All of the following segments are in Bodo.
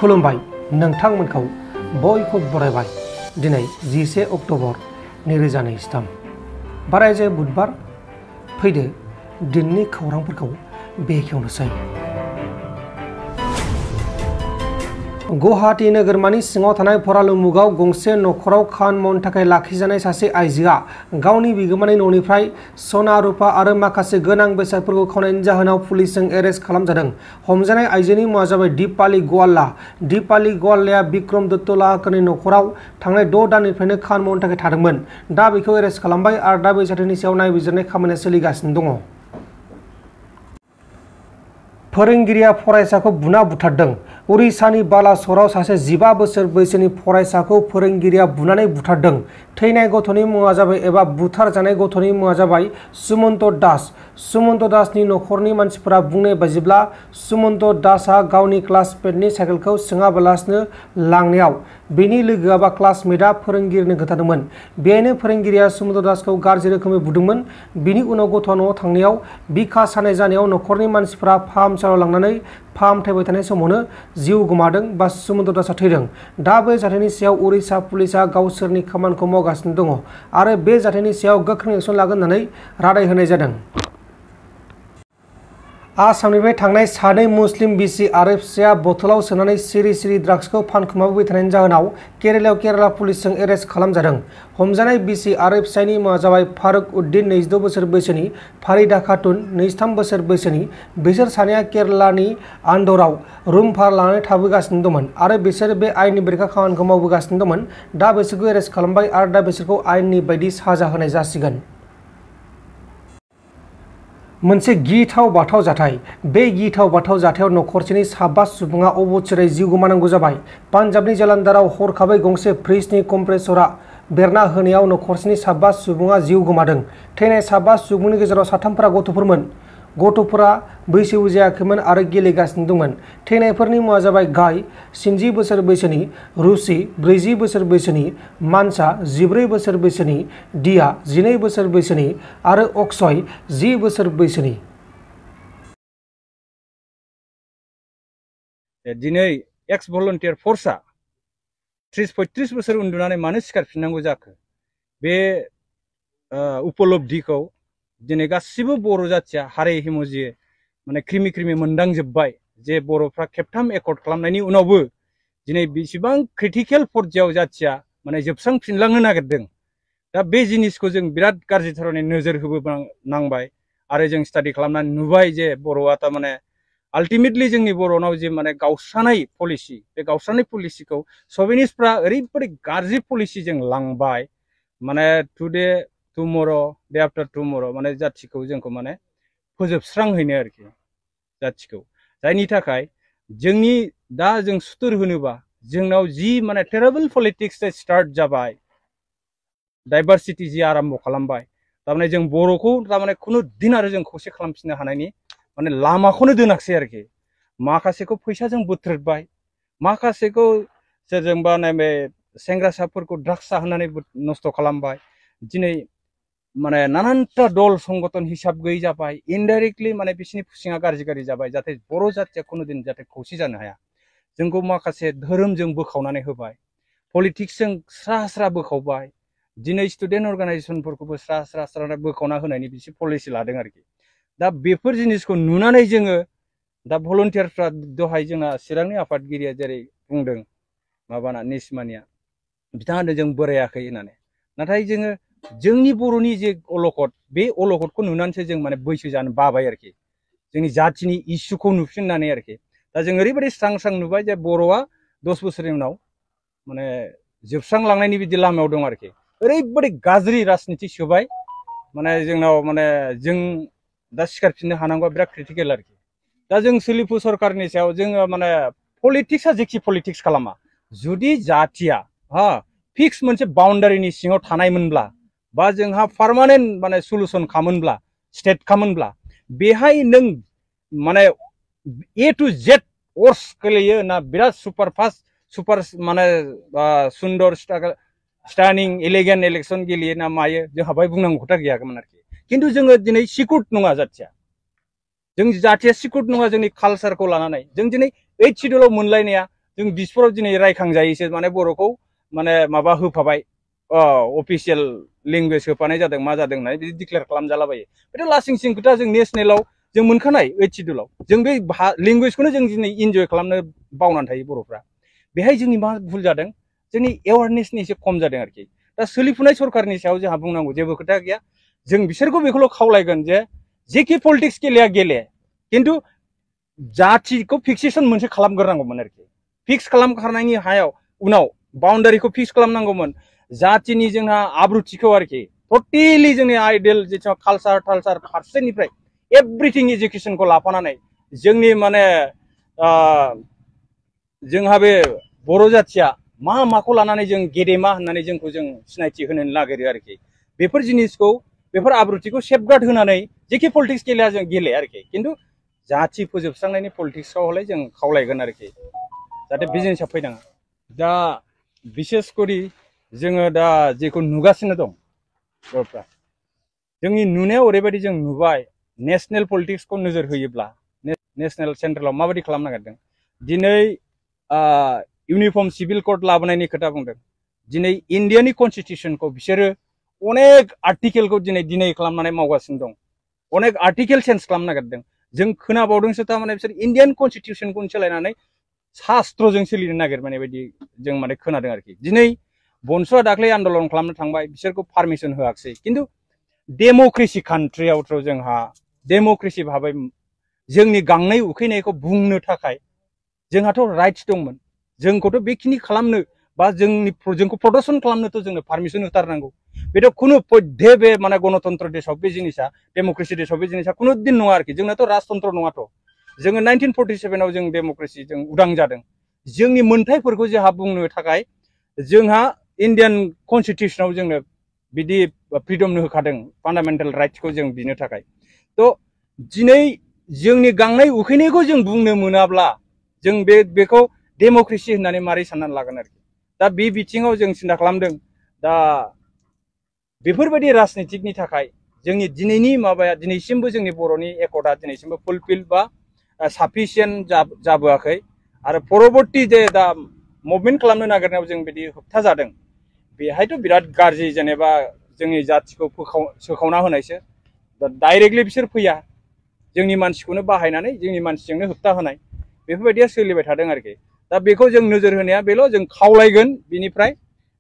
खुलुमबाय नोंथांमोनखौ बयखौ बरायबाय दिनै 11 अक्ट'बर 2023 बारायजे बुधबार फैदो दिननि खौरांफोरखौ बेखेवनोसै। गुवाहाटी नोगोरमानि सिङाव थानाय फरालुमुगाव गंसे नखराव खान मावनो थाखाय लाखिजानाय सासे आइजोआ गावनि बिगोमानि न'निफ्राय सना रुपा आरो माखासे गोनां बेसादफोरखौ खावनायनि जाहोनाव पुलिसजों एरेस्ट खालामजादों। हमजानाय आइजोनि मुङा जाबाय दीपाली गवाला। दीपाली गवालाया विक्रम दत्त लाहाकरनि नखराव थांनाय 6 दाननिफ्रायनो खान मावनो थाखाय थादोंमोन। दा बेखौ एरेस्ट खालामबाय आरो दा बे जाथायनि सायाव नायबिजिरनाय खामानिया सोलिगासिनो दङ। फोरोंगिरिया फरायसाखौ बुना बुथारदों। उरिसानि बालासराव सासे 15 बोसोर बैसोनि फरायसाखौ फोरोंगिरिया बुनानै बुथारदों। थैनाय गथ'नि मुङा जाबाय एबा बुथारजानाय गथ'नि मुङा जाबाय सुमन्त दास। सुमन्त दासनि नखरनि मानसिफोरा बुंनाय बायदिब्ला सुमन्त दासआ गावनि क्लासमेटनि साइकेलखौ सोङाबालासिनो लांनायाव बेनि लोगोआ बा क्लासमेटआ फोरोंगिरिनो खोन्थादोंमोन। बेहायनो फोरोंगिरिया सुमन्त दासखौ गाज्रि रोखोमै बुदोंमोन। बिनि उनाव गथ'आ न'आव थांनायाव बिखा सानाय जानायाव नखरनि मानसिफोरा फाहामसालियाव लांनानै फाहामथायबाय थानाय समावनो जिउ गोमादों बा सुमन्त दासआ थैदों। दा बे जाथायनि सायाव उरिसा पुलिसआ गावसोरनि खामानिखौ मावगासिनो दङ आरो बे जाथायनि सायाव गोख्रों एक्सन लागोन होननानै रादाय होनाय जादों। आसामनिफ्राय थांनाय 2 मुस्लिम बिसि आरो फिसाया बथलाव सोनानै सिरि सिरि ड्राग्सखौ फानखोमाबोबाय थानायनि जाहोनाव केराला पुलिसजों एरेस्ट खालामजादों। हमजानाय बिसि आरो फिसायनि मुङा जाबाय फारुक उद्दिन 26 बोसोर बैसोनि, फारिदा खातुन 23 बोसोर बैसोनि। बिसोर सानैया केरालानि आन्धराव रुम भारा लानानै थाबोगासिनो दंमोन आरो बिसोर बे आयेननि बेरेखा खामानिखौ मावबोगासिनो दंमोन। दा बिसोरखौ एरेस्ट खालामबाय आरो दा बिसोरखौ आयेननि बायदि साजा होनाय जासिगोन। मोनसे गिथाव बाथाव जाथाय। बे गिथाव बाथाव जाथायाव नखरसेनि 5 सुबुङा अबथिरायै जिउ गोमानांगौ जाबाय। पान्जाबनि जालन्धाराव हरखाबै गंसे फ्रिजनि कम्प्रेसरआ बेरना होनायाव नखरसेनि 5 सुबुङा जिउ गोमादों। थैनाय 5 सुबुंनि गेजेराव 3फोरा गथ'फोरमोन। गथ'फोरा बैसोबो जायाखैमोन आरो गेलेगासिनो दंमोन। थैनायफोरनि मुङा जाबाय गाय 60 बोसोर बैसोनि, रुचि 40 बोसोर बैसोनि, मानसा 14 बोसोर बैसोनि, दिया 12 बोसोर बैसोनि आरो अक्षय 10 बोसोर बैसोनि। दिनै एक्स भलन्टियार फर्सआ 30-35 बोसोर उन्दुनानै मानो सिखारफिननांगौ जाखो? बे उपलब्धिखौ दिनै गासिबो बर' जाथिया हारे हिमजिए माने क्रिमि मोनदांजोब्बाय जे बर'फ्रा खेबथाम एकर्ड खालामनायनि उनावबो दिनै बेसेबां क्रिटिकेल पर्यायाव जाथिया माने जोबस्रांफिनलांनो नागिरदों। दा बे जिनिसखौ जों बिराद गाज्रि धरनै नोजोर होबोनांबाय आरो जों स्टाडि खालामनानै नुबाय जे बर'आ थारमाने आल्टिमेटलि जोंनि बर'नाव जे माने गावस्रानाय पलिसि, बे गावस्रानाय पलिसिखौ सभिनिस्टफ्रा ओरैबायदि गाज्रि पलिसिजों लांबाय माने टुडे टुमर' डे आफ्टार टुमर' माने जाथिखौ जोंखौ माने फोजोबस्रांहैनो आरोखि जाथिखौ। जायनि थाखाय जोंनि दा जों सुथुर होनोबा जोंनाव जि माने टेरेबल पलिटिक्स स्टार्ट जाबाय, डाइभारसिटि जि आराम्भ खालामबाय, थारमाने जों बर'खौ थारमाने खुनु दिन आरो जों खौसे खालामफिननो हानायनि माने लामाखौनो दोनाखसै आरोखि। माखासेखौ फैसाजों बोथ्रोदबाय, माखासेखौ सोरजोंबा नैबे सेंग्रासाफोरखौ ड्राग्स जाहोनानै नस्थ' खालामबाय। दिनै माने नानानथा दल संगठन हिसाब गैयै जाबाय। इनडाइरेक्टलि माने बिसिनि फुसिङा गाज्रि जाबाय जाहाथे बर' जाथिया खुनु दिन जाहाथे खौसे जानो हाया। जोंखौ माखासे धोरोमजों बोखावनानै होबाय, पलिटिक्सजों स्रा बोखावबाय। दिनै स्टुडेन्ट अर्गानाइजेसनफोरखौबो स्रा बोखावना होनायनि बिसि पलिसि लादों आरोखि। दा बेफोर जिनिसखौ नुनानै जोङो दा भलन्टियारफ्रा दहाय जोंना चिरांनि आफादगिरिया जेरै बुंदों माबाना निसमानिया बिथाङा जों बोरायाखै होननानै। नाथाय जोङो जोंनि बर'नि जे अलखद, बे अलखदखौ नुनानैसो जों माने बैसो जानो बाबाय आरोखि। जोंनि जाथिनि इसुखौ नुफिननानै आरोखि। दा जों ओरैबायदि स्रां नुबाय जे बर'आ 10 बोसोरनि उनाव माने जोबस्रांलांनायनि बिदि लामायाव दं आरोखि। ओरैबायदि गाज्रि राजनिति सोबाय माने जोंनाव माने जों दा सिखारफिननो हानांगौआ बिराद क्रिटिकेल आरोखि। दा जों सोलिफु सरकारनि सायाव जोङो माने पलिटिक्सआ जेखि पलिटिक्स खालामा, जुदि जाथिया फिक्स मोनसे बाउन्डारिनि सिङाव थानायमोनब्ला बा जोंहा पार्मानेन्ट माने सलुसन खामोनब्ला, स्टेट खामोनब्ला, बेहाय नों माने ए टु जेड अर्स गेलेयो ना बिराद सुपार माने सुन्दर स्टानिं एलिगेन्ट इलेक्सन गेलेयो ना मायो, जोंहा बाहाय बुंनांगौ खोथा गैयामोन आरोखि। खिन्थु जोङो दिनै सिकुट नङा जाथिया, जों जाथिया सिकुट नङा जोंनि कालसारखौ लानानै। जों दिनै 8 सिडुलाव मोनलायनाया जों बिसफोराव दिनै रायखांजायोसो माने बर'खौ माने माबा होफाबाय अफिसियेल लेंगुवेज होफानाय जादों मा जादों होननानै बिदि डिक्लेयार खालामजालाबायो बेथ' लासिं सिं खोथा जों नेसनेलाव जों मोनखानाय 8 शिड्युलाव जों बे लेंगुवेजखौनो जों दिनै इन्जय खालामनो बावनानै थायो बर'फ्रा बेहाय जोंनि मा भुल जादों जोंनि एवारनेसनि एसे खम जादों आरोखि दा सोलिफुनाय सरकारनि सायाव जोंहा बुंनांगौ जेबो खोथा गैया जों बिसोरखौ बेखौल' खावलायगोन जे जेखि पलिटिक्स गेलेया गेले खिन्थु जाथिखौ फिक्सेसन मोनसे खालामग्रोनांगौमोन आरोखि फिक्स खालामखांनायनि हायाव उनाव बाउन्डारिखौ फिक्स खालामनांगौमोन जातिनि जोंहा आब्रुथिखौ आरोखि टटेलि जोंनि आइडेल जिथु कालसार टालसार फारसेनिफ्राय एभ्रिथिं एजुकेसनखौ लाफानानै जोंनि माने जोंहा बे बर' जाथिया मा माखौ लानानै जों गेदेमा होननानै जोंखौ जों सिनायथि होनो नागिरो आरोखि बेफोर जिनिसखौ बेफोर आब्रुथिखौ सेफगार्ड होनानै जेखि पलिटिक्स गेलेया जों गेले आरोखि खिन्थु जाथि फोजोबस्रांनायनि पलिटिक्सआव हले जों खावलायगोन आरोखि जाहाथे बिजनेसा फैनाङा दा बिसेस करि जोङो दा जेखौ नुगासिनो दं बर'फ्रा जोंनि नुनायाव ओरैबायदि जों नुबाय नेशनेल पलिटिक्सखौ नोजोर होयोब्ला नेशनेल सेन्ट्रेलाव माबायदि खालामनो नागिरदों दिनै इउनिफर्म सिभिल कोड लाबोनायनि खोथा बुंदों दिनै इन्डियानि कनस्टिटिउसनखौ बिसोरो अनेक आर्टिकेलखौ दिनै खालामनानै मावगासिनो दं अनेक आर्टिकेल चेन्ज खालामनो नागिरदों जों खोनाबावदोंसो थारमाने बिसोर इन्डियान कनस्टिटिउसनखौनो सोलायनानै शास्त्रजों सोलिनो नागिरनाय बायदि जों माने खोनादों आरोखि दिनै बनस'आ दाख्लै आन्दलन खालामनो थांबाय बिसोरखौ पारमिसन होआखिसै खिन्थु डेम'क्रेसि कान्ट्रियावथ' जोंहा डेम'क्रेसि भाबै जोंनि गांनाय उखैनायखौ बुंनो थाखाय जोंहाथ' राइट्स दंमोन जोंखौथ' बेखिनि खालामनो बा जोंखौ प्रदर्शन खालामनोथ' जोंनो पारमिसन होथारनांगौ बेथ' खुनु पध्य बे माने गणतन्त्र देशआव बे जिनिसा डेम'क्रेसि देशआव बे जिनिसा खुनु दिन नङा आरोखि जोंनाथ' राजतन्त्र नङाथ' जोङो 1947आव जों डेम'क्रेसि जों उदां जादों जोंनि मोन्थायफोरखौ जोंहा बुंनो थाखाय जोंहा इन्डियान कनस्टिटिउसनाव जोंनो बिदि फ्रिदम होखादों फान्डामेन्टेल राइट्सखौ जों बिनो थाखाय थ' दिनै जोंनि गांनाय उखैनायखौ जों बुंनो मोनाब्ला जों बेखौ डेम'क्रेसि होननानै मारै साननानै लागोन आरोखि दा बे बिथिङाव जों सिन्था खालामदों दा बेफोरबायदि राजनितिकनि थाखाय जोंनि दिनैनि माबाया दिनैसिमबो जोंनि बर'नि एकर्डआ दिनैसिमबो फुलफिल बा साफिसियेन्ट जाबोआखै आरो परबर्ती जे दा मुभमेन्ट खालामनो नागिरनायाव जों बिदि होबथा जादों बेहायथ' बिराद गाज्रि जेनेबा जोंनि जाथिखौ सोखावना होनायसो दा डाइरेक्टलि बिसोर फैया जोंनि मानसिखौनो बाहायनानै जोंनि मानसिजोंनो होबथा होनाय बेफोरबायदिया सोलिबाय थादों आरोखि दा बेखौ जों नोजोर होनाया बेल' जों खावलायगोन बिनिफ्राय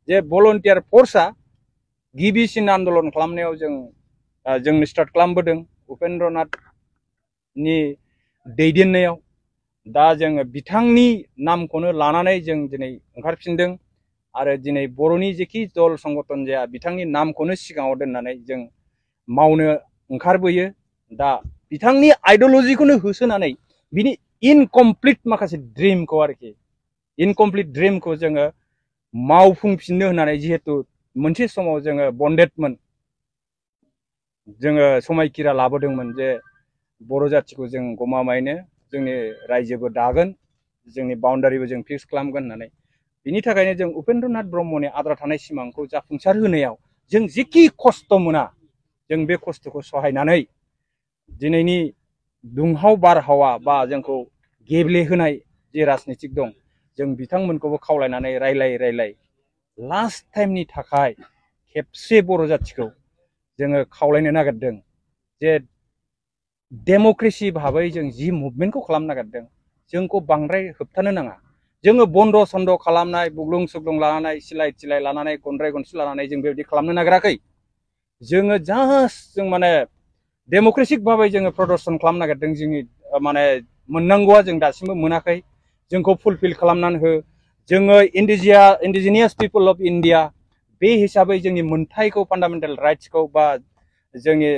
जे भलन्टियार फर्सआ गिबिसिन आन्दलन खालामनायाव जों स्टार्ट खालामबोदों उपेन्द्रनाथनि दैदेननायाव दा जोङो बिथांनि नामखौनो लानानै जों दिनै ओंखारफिनदों आरो दिनै बर'नि जेखि दल संगठन जाया बिथांनि नामखौनो सिगाङाव दोननानै जों मावनो ओंखारबोयो दा बिथांनि आइडियलजिखौनो होसोनानै बिनि इनकमप्लिट माखासे ड्रिमखौ आरोखि इनकमप्लिट ड्रिमखौ जोङो मावफुंफिननो होननानै जिहेतु मोनसे समाव जोङो बन्डेडमोन जोङो समायखिरा लाबोदोंमोन जे बर' जाथिखौ जों गमामायैनो जोंनि रायजोबो दागोन जोंनि बाउन्डारिबो जों फिक्स खालामगोन होननानै बिनि थाखायनो जों उपेन्द्रनाथ ब्रह्मनि आद्रा थानाय सिमांखौ जाफुंसार होनायाव जों जेखि खस्थ' मोना जों बे खस्थ'खौ सहायनानै दिनैनि दुंहाव बारहावा बा जोंखौ गेब्लेहोनाय जे राजनितिक दं जों बिथांमोनखौबो खावलायनानै रायलाय लास्ट टाइमनि थाखाय खेबसे बर' जाथिखौ जोङो खावलायनो नागिरदों जे डेम'क्रेसि भाबै जों जि मुभमेन्टखौ खालामनो नागिरदों जोंखौ बांद्राय होबथानो नाङा जोङो बन्द' सन्द' खालामनाय बुग्लुं सुग्लुं लानानै सिलाय थिलाय लानानै गनद्राय गनसि लानानै जों बेबायदि खालामनो नागिराखै जोङो जास्ट जों माने डेम'क्रेटिक भाबै जोङो प्रदर्शन खालामनो नागिरदों जोंनि माने मोननांगौआ जों दासिमबो मोनाखै जोंखौ फुलफिल खालामनानै हो जोङो इन्डिजिनियास पिपल अफ इन्डिया बे हिसाबै जोंनि मोन्थायखौ फान्डामेन्टेल राइट्सखौ बा जोंनि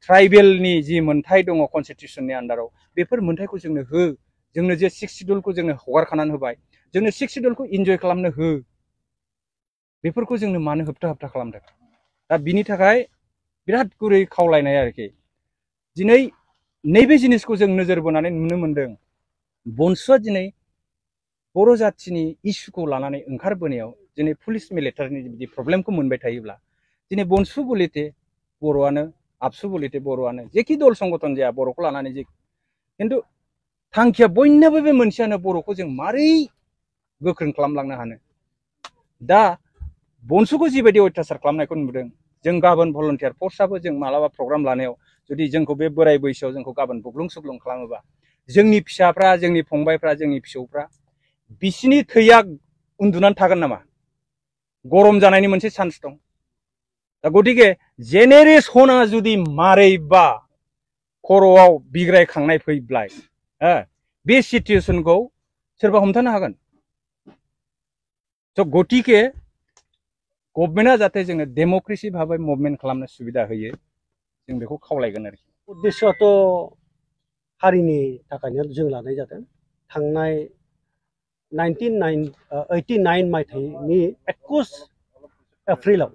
ट्राइबेलनि जि मोन्थाय दङ कनस्टिटिउसननि आन्दाराव बेफोर मोन्थायखौ जोंनो हो जोंनो जे 6 शिड्युलखौ जोंनो हगारखानानै होबाय जोंनो 6 शिड्युलखौ इन्जय खालामनो हो बेफोरखौ जोंनो मानो होबथा खालामदों दा बिनि थाखाय बिराद गुरै खावलायनाय आरोखि दिनै नैबे जिनिसखौ जों नोजोर बोनानै नुनो मोनदों बनसुआ दिनै बर' जाथिनि इस्युखौ लानानै ओंखारबोनायाव दिनै पुलिस मिलिटारिनि बिदि प्रब्लेमखौ मोनबाय थायोब्ला दिनै बनसु बलिते बर'आनो आबसु बलिते बर'आनो जेखि दल संगठन जाया बर'खौ लानानै जे खिन्थु थांखिया बयनाबो बे मोनसेयानो बर'खौ जों मारै गोख्रों खालामलांनो हानो दा बनसुखौ जिबायदि अयथासार खालामनायखौ नुदों जों गाबोन भलन्टियार फर्सआबो जों मालाबा प्रग्राम लानायाव जुदि जोंखौ बे बोराय बैसोआव जोंखौ गाबोन बुग्लुं सुग्लुं खालामोबा जोंनि फिसाफ्रा जोंनि फंबायफ्रा जोंनि फिसौफ्रा बिसिनि थैया उन्दुनानै थागोन नामा गरम जानायनि मोनसे चान्स दं दा गतिके जेनेरेसना जुदि मारैबा खर'आव बिग्रायखांनाय फैब्लाय बे सिचुएसनखौ सोरबा हमथानो हागोन स' गतिके गभर्नमेन्टआ जाहाथे जोंनो डेम'क्रेसि भाबै मुभमेन्ट खालामनो सुबिदा होयो जों बेखौ खावलायगोन आरोखि उद्देश्यआथ' हारिनि थाखायनो जों लानाय जादों थांनाय 1989 मायथाइनि 21 एप्रिलाव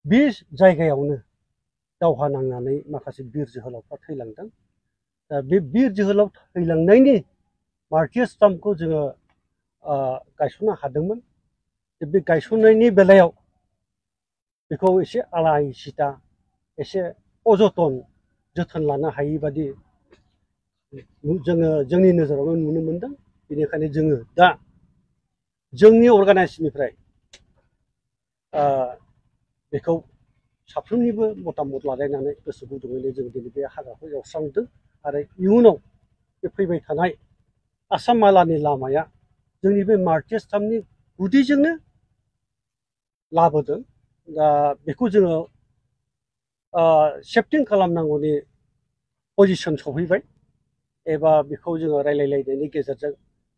बे जायगायावनो दावहा नांनानै माखासे बिर जोहोलावफ्रा थैलांदों दा बे बिर जोहोलाव थैलांनायनि मार्टियार्स स्टाम्पखौ जोङो गायसननो हादोंमोन बे गायसननायनि बेलायाव बेखौ एसे आलाय सिता एसे अजतन जोथोन लानो हायि बादि जोङो जोंनि नोजोरावनो नुनो मोनदों बेनिखायनो जोङो दा जोंनि अर्गानाइजेसननिफ्राय बेखौ साफ्रोमनिबो मतामत लालायनानै गोसो गुदुङैनो जों दिनै बे हाग्राखौ एवस्रांदों आरो इयुनाव बे फैबाय थानाय आसाम मालानि लामाया जोंनि बे मार्टियार्स स्टाम्पनि गुदिजोंनो लाबोदों दा बेखौ जोङो सेफटिं खालामनांगौनि पजिसन सफैबाय एबा बेखौ जोङो रायलायलायनायनि गेजेरजों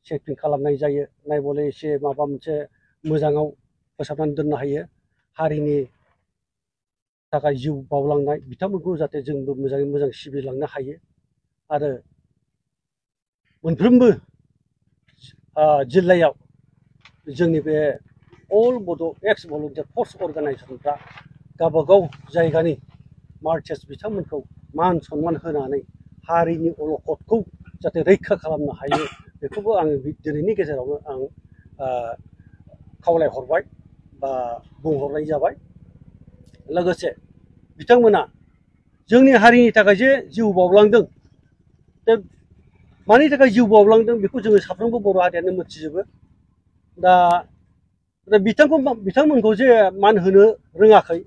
सेफटिं खालामनाय जायो नायबले एसे माबा मोनसे मोजाङाव फोसाबनानै दोननो हायो हारिनि थाखाय जिउ बावलांनाय बिथांमोनखौ जाहाथे जोंबो मोजाङै मोजां सिबिलांनो हायो आरो मोनफ्रोमबो जिल्लायाव जोंनि बे अल बड' एक्स भलन्टियार फर्स अर्गानाइजेसनफ्रा गावबागाव जायगानि मार्चार्स बिथांमोनखौ मान सनमान होनानै हारिनि अलखदखौ जाहाथे रैखा खालामनो हायो बेखौबो आङो दिनैनि गेजेरावनो आं खावलायहरबाय बा बुंहरनाय जाबाय लोगोसे बिथांमोना जोंनि हारिनि थाखाय जे जिउ बावलांदों दा मानि थाखाय जिउ बावलांदों बेखौ जोङो साफ्रोमबो बर' हारियानो मिथिजोबो दा बिथांमोनखौ जे मान होनो रोङाखै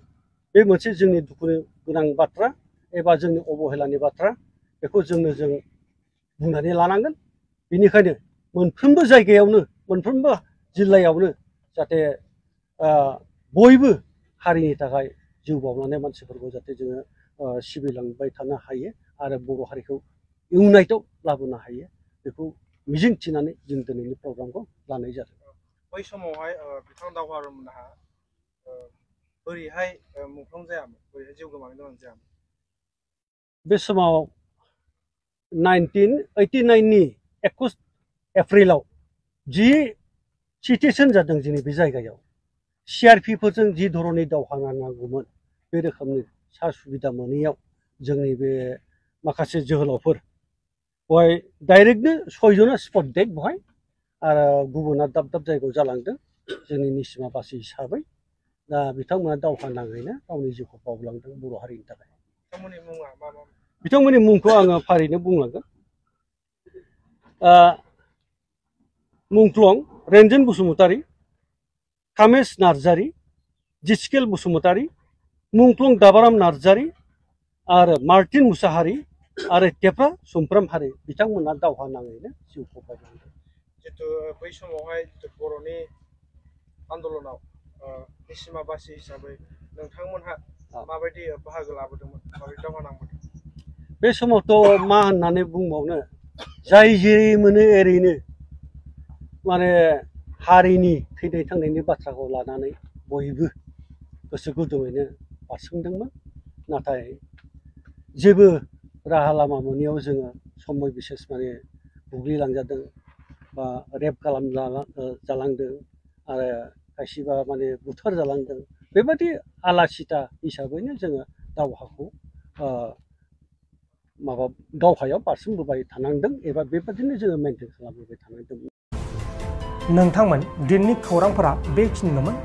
बे मोनसे जोंनि दुखु गोनां बाथ्रा एबा जोंनि अबहेलानि बाथ्रा बेखौ जों बुंनानै लानांगोन बेनिखायनो मोनफ्रोमबो जायगायावनो मोनफ्रोमबो जिल्लायावनो जाहाथे बयबो हारिनि थाखाय जिउ बावलांनाय मानसिफोरखौ जाहाथे जोङो सिबिलांबाय थानो हायो आरो बर' हारिखौ इउनाइटआव लाबोनो हायो बेखौ मिजिं थिनानै जों दिनैनि प्रग्रामखौ लानाय जादों बै समावहाय बिथां दावहारुमोनहा बोरैहाय मुंख्लं जायामोन बोरैहाय जिउ गोमानो गोनां जायामोन बे समाव 1989नि 21 एप्रिलाव जि सिटुएसन जादों जोंनि बे जायगायाव CRPफोरजों जि धरननि दावहा नांनांगौमोन बे रोखोमनि सा सुबिदा मोनैयाव जोंनि बे माखासे जोहोलावफोर बेवहाय डाइरेक्टनो 6 जना स्पट डेड बेवहाय आरो गुबुना दाब दाब जायगायाव जालांदों जोंनि निसिमा बासि हिसाबै दा बिथांमोना दावहा नाङैनो गावनि जिउखौ बावलांदों बर' हारिनि थाखाय बिथांमोननि मुंखौ आङो फारिनो बुंलांगोन मुंख्लं रेन्जन बसुमतारी कामेश नार्जारी जिस्केल बसुमतारी मुंख्लं दाबाराम नार्जारी आरो मार्टिन मुसाहारी आरो तेफ्रा सुमफ्राम हारि बिथांमोना दावहा नाङैनो जिउखौ बावलांदों जितु बै समावहाय बर'नि आन्दलनाव निसिमा बासि हिसाबै नोंथांमोनहा माबायदि बाहागो लाबोदोंमोन माबायदि दावहा नांबोदों बे समावथ' मा होननानै बुंबावनो जाय जेरै मोनो एरैनो माने हारिनि थैनाय थांनायनि बाथ्राखौ लानानै बयबो गोसो गुदुङैनो बारसोमदोंमोन नाथाय जेबो राहा लामा मोनैयाव जोङो समय बिसेस माने बुग्लिलांजादों बा रेप जालांदों आरो खायसेबा माने बुथार जालांदों बेबायदि आला सिथा हिसाबैनो जोङो दावहाखौ दावहायाव बारसोमबोबाय थानांदों एबा बेबादिनो जोङो मेनटेन खालामबोबाय थानांदों नोंथांमोन दिनैनि खौरांफोरा बेखिनिल'मोन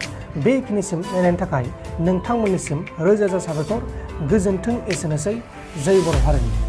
बेखिनिसिम नायनायनि थाखाय नोंथांमोननिसिम रोजा रोजा साबायखर गोजोन्थों एसेनोसै जय बर' हारिनि